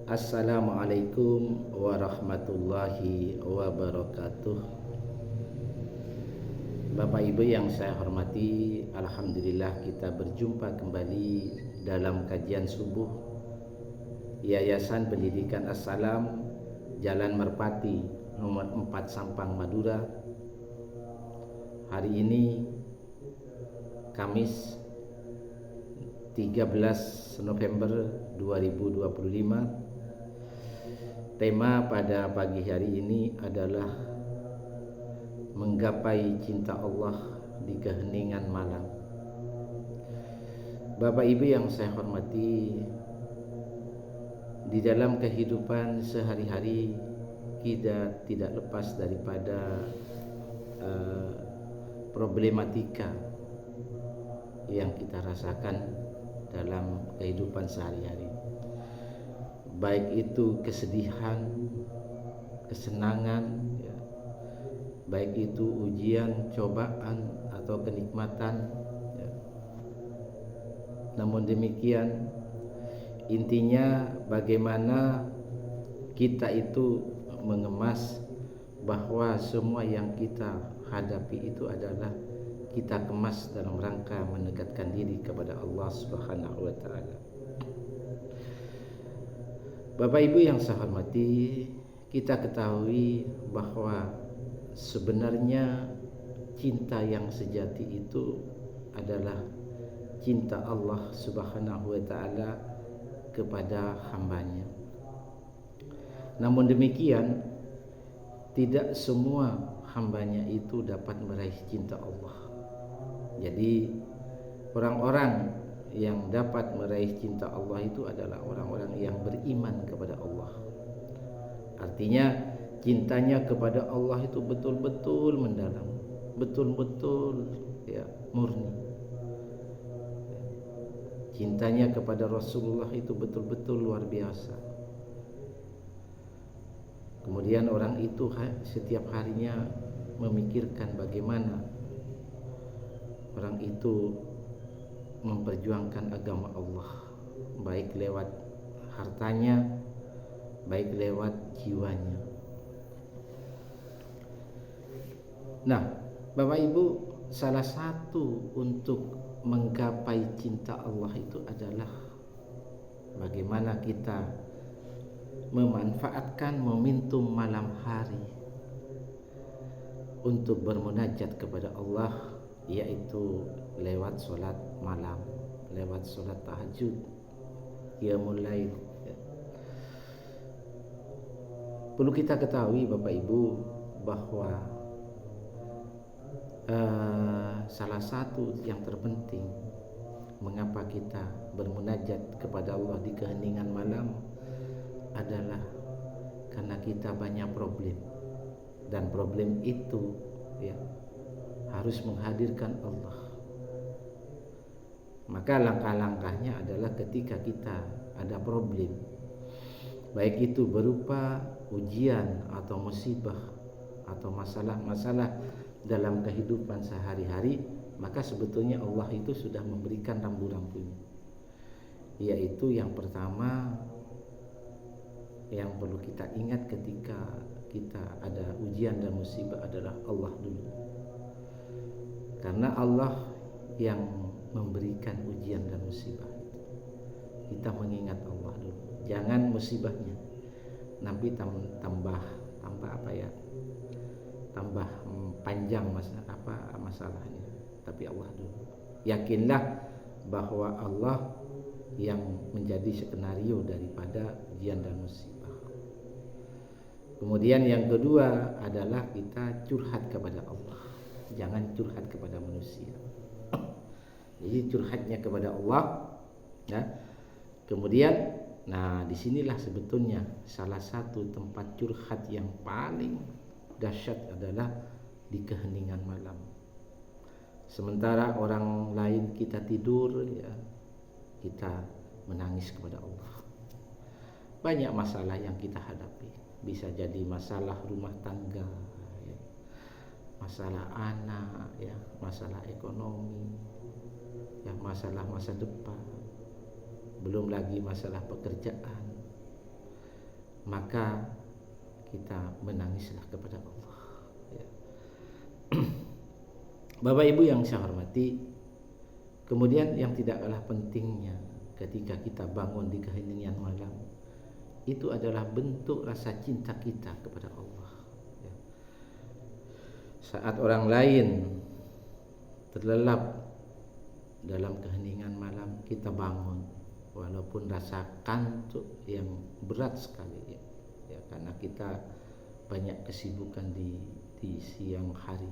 Assalamualaikum warahmatullahi wabarakatuh. Bapak Ibu yang saya hormati, alhamdulillah kita berjumpa kembali dalam kajian subuh Yayasan Pendidikan As-Salam, Jalan Merpati nomor 4 Sampang, Madura. Hari ini Kamis 13 November 2025. Tema pada pagi hari ini adalah menggapai cinta Allah di keheningan malam. Bapak Ibu yang saya hormati, di dalam kehidupan sehari-hari kita tidak lepas daripada problematika yang kita rasakan dalam kehidupan sehari-hari. Baik itu kesedihan, kesenangan, ya. Baik itu ujian, cobaan, atau kenikmatan, ya. Namun demikian, intinya bagaimana kita itu mengemas bahwa semua yang kita hadapi itu adalah kita kemas dalam rangka mendekatkan diri kepada Allah Subhanahu wa Ta'ala. Bapak Ibu yang saya hormati, kita ketahui bahwa sebenarnya cinta yang sejati itu adalah cinta Allah Subhanahu wa Ta'ala kepada hambanya. Namun demikian, tidak semua hambanya itu dapat meraih cinta Allah. Jadi orang-orang yang dapat meraih cinta Allah itu adalah orang-orang yang beriman kepada Allah. Artinya cintanya kepada Allah itu betul-betul mendalam, betul-betul ya murni. Cintanya kepada Rasulullah itu betul-betul luar biasa. Kemudian orang itu setiap harinya memikirkan bagaimana orang itu memperjuangkan agama Allah, baik lewat hartanya, baik lewat jiwanya. Nah, Bapak Ibu, salah satu untuk menggapai cinta Allah itu adalah bagaimana kita memanfaatkan momentum malam hari untuk bermunajat kepada Allah, yaitu lewat sholat malam, lewat sholat tahajud, qiyamul lail. Perlu kita ketahui Bapak Ibu bahwa salah satu yang terpenting mengapa kita bermunajat kepada Allah di keheningan malam adalah karena kita banyak problem, dan problem itu ya harus menghadirkan Allah. Maka langkah-langkahnya adalah ketika kita ada problem, baik itu berupa ujian atau musibah atau masalah-masalah dalam kehidupan sehari-hari, maka sebetulnya Allah itu sudah memberikan rambu-rambunya. Yaitu yang pertama yang perlu kita ingat ketika kita ada ujian dan musibah adalah Allah dulu. Karena Allah yang memberikan ujian dan musibah itu. Kita mengingat Allah dulu. Jangan musibahnya nanti tambah apa ya? Tambah panjang masalahnya. Tapi Allah dulu. Yakinlah bahwa Allah yang menjadi skenario daripada ujian dan musibah. Kemudian yang kedua adalah kita curhat kepada Allah. Jangan curhat kepada manusia. Jadi curhatnya kepada Allah, ya. Kemudian, nah disinilah sebetulnya salah satu tempat curhat yang paling dahsyat adalah di keheningan malam. Sementara orang lain kita tidur, ya, kita menangis kepada Allah. Banyak masalah yang kita hadapi. Bisa jadi masalah rumah tangga, ya, masalah anak, ya, masalah ekonomi, ya, masalah masa depan, belum lagi masalah pekerjaan. maka kita menangislah kepada Allah. Ya. Bapak Ibu yang saya hormati, kemudian yang tidak kalah pentingnya ketika kita bangun di keheningan malam, itu adalah bentuk rasa cinta kita kepada Allah. Ya. Saat orang lain terlelap dalam keheningan malam, kita bangun walaupun rasa kantuk yang berat sekali, ya karena kita banyak kesibukan di siang hari.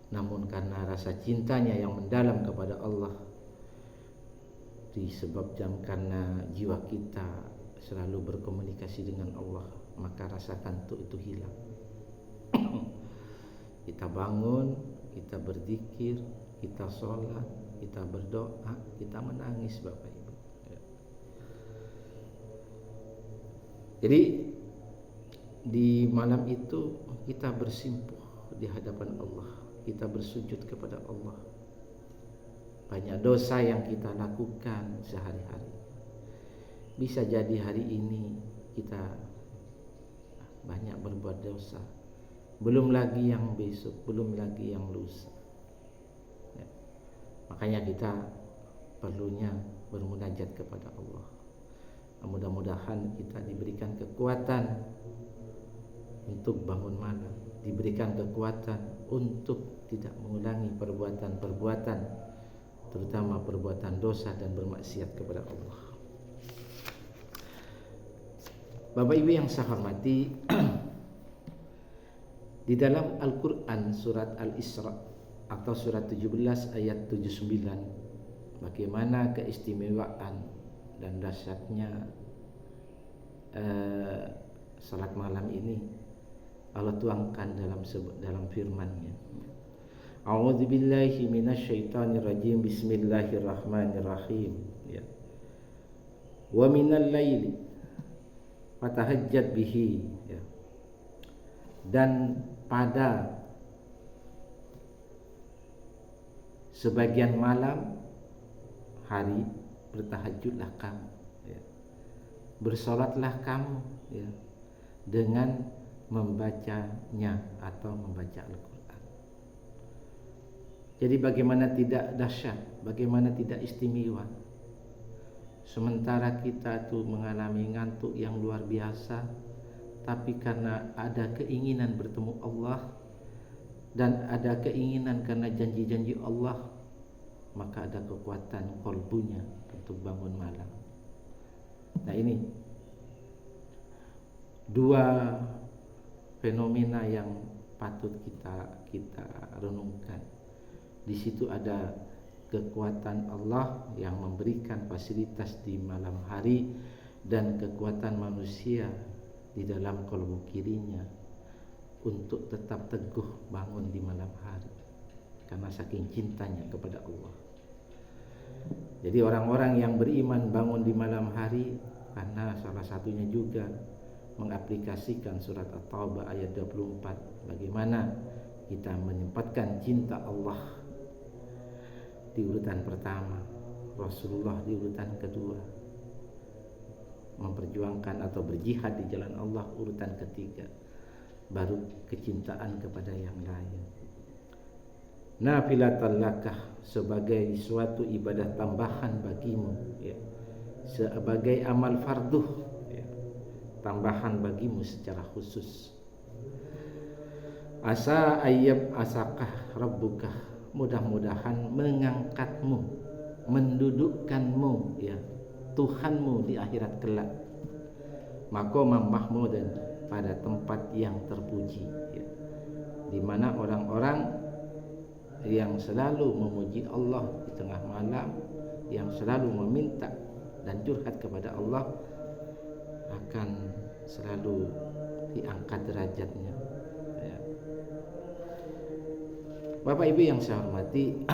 Namun karena rasa cintanya yang mendalam kepada Allah, disebabkan karena jiwa kita selalu berkomunikasi dengan Allah, maka rasa kantuk itu hilang. Kita bangun, kita berzikir, kita sholat, kita berdoa, kita menangis, Bapak Ibu. Jadi di malam itu kita bersimpuh di hadapan Allah, kita bersujud kepada Allah. Banyak dosa yang kita lakukan sehari-hari. Bisa jadi hari ini kita banyak berbuat dosa, belum lagi yang besok, belum lagi yang lusa. Ya. Makanya kita perlunya bermunajat kepada Allah. Mudah-mudahan kita diberikan kekuatan untuk bangun malam, diberikan kekuatan untuk tidak mengulangi perbuatan-perbuatan, terutama perbuatan dosa dan bermaksiat kepada Allah. Bapak Ibu yang saya hormati, di dalam Al-Quran surat Al-Isra atau surat 17 ayat 79, bagaimana keistimewaan dan dahsyatnya salat malam ini Allah tuangkan dalam firman-Nya. A'udzubillahi minasyaitonirrajim. Bismillahirrahmanirrahim. Ya. Wa minal laili fatahajjat bihi, ya. Dan pada sebagian malam hari bertahajudlah kamu, ya. Bersolatlah kamu, ya, dengan membacanya atau membaca Al-Quran. Jadi bagaimana tidak dahsyat, bagaimana tidak istimewa, sementara kita tuh mengalami ngantuk yang luar biasa, tapi karena ada keinginan bertemu Allah dan ada keinginan karena janji-janji Allah, maka ada kekuatan kolbunya untuk bangun malam. Nah, ini dua fenomena yang patut kita renungkan. Di situ ada kekuatan Allah yang memberikan fasilitas di malam hari dan kekuatan manusia di dalam kolbu kirinya untuk tetap teguh bangun di malam hari karena saking cintanya kepada Allah. Jadi orang-orang yang beriman bangun di malam hari karena salah satunya juga mengaplikasikan surat At-Taubah ayat 24. Bagaimana kita menempatkan cinta Allah di urutan pertama, Rasulullah di urutan kedua, memperjuangkan atau berjihad di jalan Allah urutan ketiga, baru kecintaan kepada yang lain. Nafilatan lakah, sebagai suatu ibadah tambahan bagimu, ya, sebagai amal farduh, ya, tambahan bagimu secara khusus. Asa ayyab asakah rabbuka, mudah-mudahan mengangkatmu, mendudukkanmu, ya, Tuhanmu di akhirat kelak, maqamam mahmudan, pada tempat yang terpuji, ya, di mana orang-orang yang selalu memuji Allah di tengah malam, yang selalu meminta dan curhat kepada Allah, akan selalu diangkat derajatnya, ya. Bapak Ibu yang saya hormati,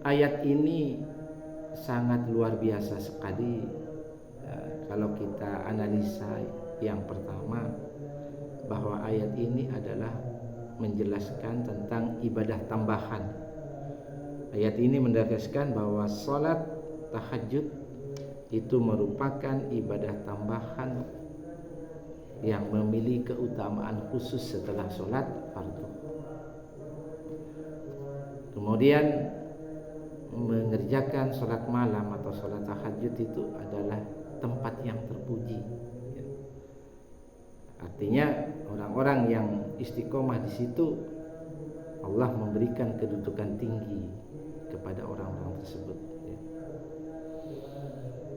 ayat ini sangat luar biasa sekali. Kalau kita analisa, yang pertama, bahwa ayat ini adalah menjelaskan tentang ibadah tambahan. Ayat ini menegaskan bahwa salat tahajud itu merupakan ibadah tambahan yang memiliki keutamaan khusus setelah sholat fardu. Kemudian mengerjakan sholat malam atau sholat tahajud itu adalah tempat yang terpuji. Artinya orang-orang yang istiqomah di situ, Allah memberikan kedudukan tinggi kepada orang-orang tersebut.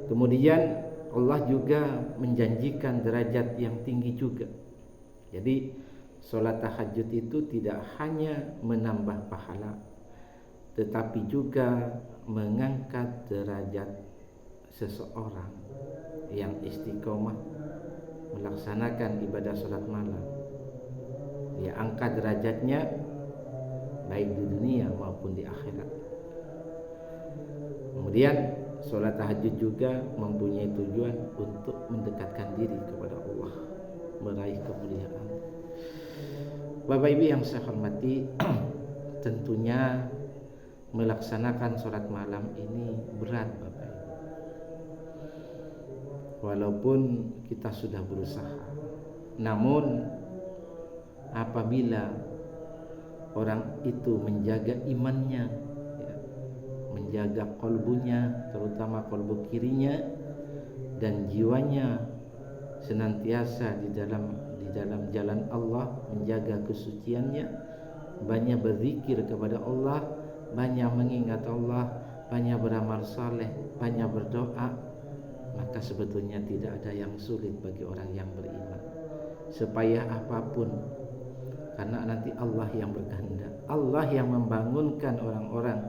Kemudian Allah juga menjanjikan derajat yang tinggi juga. Jadi sholat tahajud itu tidak hanya menambah pahala, tetapi juga mengangkat derajat seseorang yang istiqomah melaksanakan ibadah sholat malam. Dia angkat derajatnya baik di dunia maupun di akhirat. Kemudian sholat tahajud juga mempunyai tujuan untuk mendekatkan diri kepada Allah, meraih kemuliaan. Bapak Ibu yang saya hormati, tentunya melaksanakan sholat malam ini berat Bapak Ibu. Walaupun kita sudah berusaha, namun apabila orang itu menjaga imannya, menjaga kolbunya, terutama kolbu kirinya, dan jiwanya senantiasa di dalam jalan Allah, menjaga kesuciannya, banyak berzikir kepada Allah, banyak mengingat Allah, banyak beramal saleh, banyak berdoa, maka sebetulnya tidak ada yang sulit bagi orang yang beriman. Sepayah apapun, karena nanti Allah yang berkehendak, Allah yang membangunkan orang-orang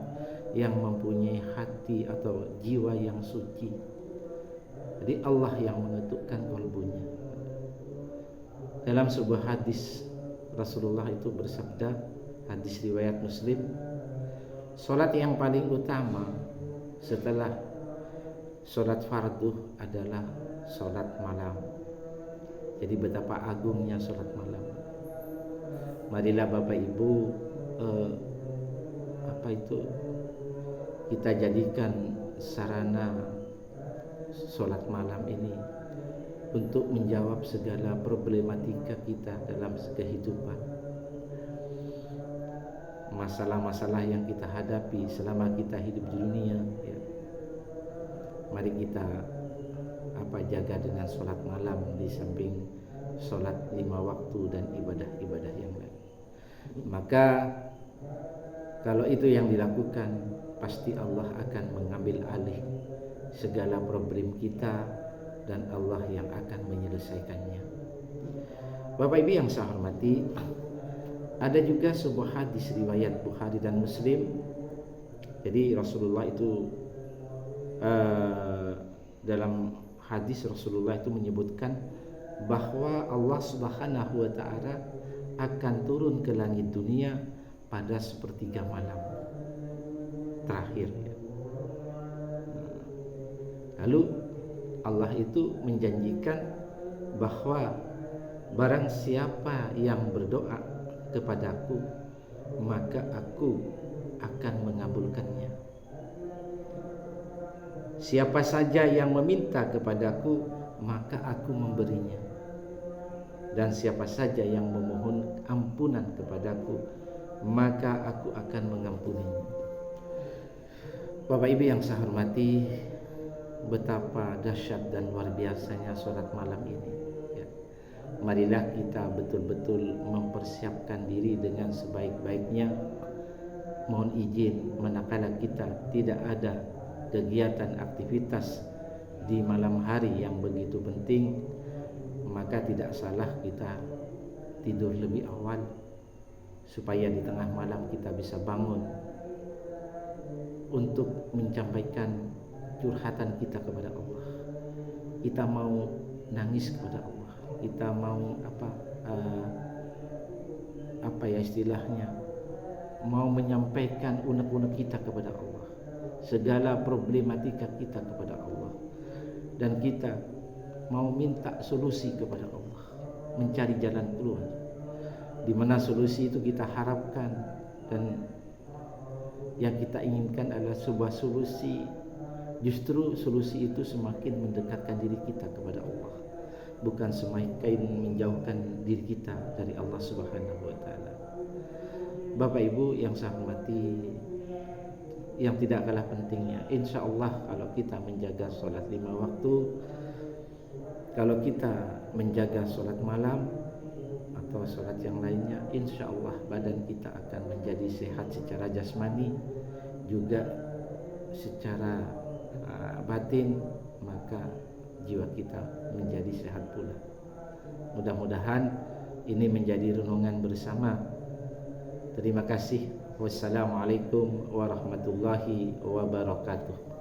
yang mempunyai hati atau jiwa yang suci. Jadi Allah yang mengetukkan kalbunya. Dalam sebuah hadis Rasulullah itu bersabda, hadis riwayat Muslim, salat yang paling utama setelah salat fardu adalah salat malam. Jadi betapa agungnya salat malam. Marilah Bapak Ibu kita jadikan sarana sholat malam ini untuk menjawab segala problematika kita dalam kehidupan, masalah-masalah yang kita hadapi selama kita hidup di dunia, ya. Mari kita jaga dengan sholat malam di samping sholat 5 waktu dan ibadah-ibadah yang lain. Maka kalau itu yang dilakukan, pasti Allah akan mengambil alih segala problem kita dan Allah yang akan menyelesaikannya. Bapak Ibu yang saya hormati, ada juga sebuah hadis riwayat Bukhari dan Muslim. Jadi Rasulullah itu dalam hadis Rasulullah itu menyebutkan bahwa Allah Subhanahu wa taala akan turun ke langit dunia pada sepertiga malam terakhir, ya. Lalu Allah itu menjanjikan bahwa barang siapa yang berdoa kepadaku, maka aku akan mengabulkannya. Siapa saja yang meminta kepadaku, maka aku memberinya. Dan siapa saja yang memohon ampunan kepadaku, maka aku akan mengampuninya. Bapak Ibu yang saya hormati, betapa dahsyat dan luar biasanya sholat malam ini, ya. Marilah kita betul-betul mempersiapkan diri dengan sebaik-baiknya. Mohon izin, manakala kita tidak ada kegiatan aktivitas di malam hari yang begitu penting, maka tidak salah kita tidur lebih awal supaya di tengah malam kita bisa bangun untuk menyampaikan curhatan kita kepada Allah. Kita mau nangis kepada Allah, kita mau istilahnya, mau menyampaikan unek-unek kita kepada Allah, segala problematika kita kepada Allah, dan kita mau minta solusi kepada Allah, mencari jalan keluar. Di mana solusi itu kita harapkan dan yang kita inginkan adalah sebuah solusi. Justru solusi itu semakin mendekatkan diri kita kepada Allah. bukan semakin menjauhkan diri kita dari Allah Subhanahu wa taala. Bapak Ibu yang saya hormati, yang tidak kalah pentingnya, insyaallah kalau kita menjaga solat 5 waktu, kalau kita menjaga solat malam atau solat yang lainnya, insyaallah badan kita akan menjadi sehat secara jasmani juga secara batin, maka jiwa kita menjadi sehat pula. Mudah-mudahan ini menjadi renungan bersama. Terima kasih. Wassalamualaikum warahmatullahi wabarakatuh.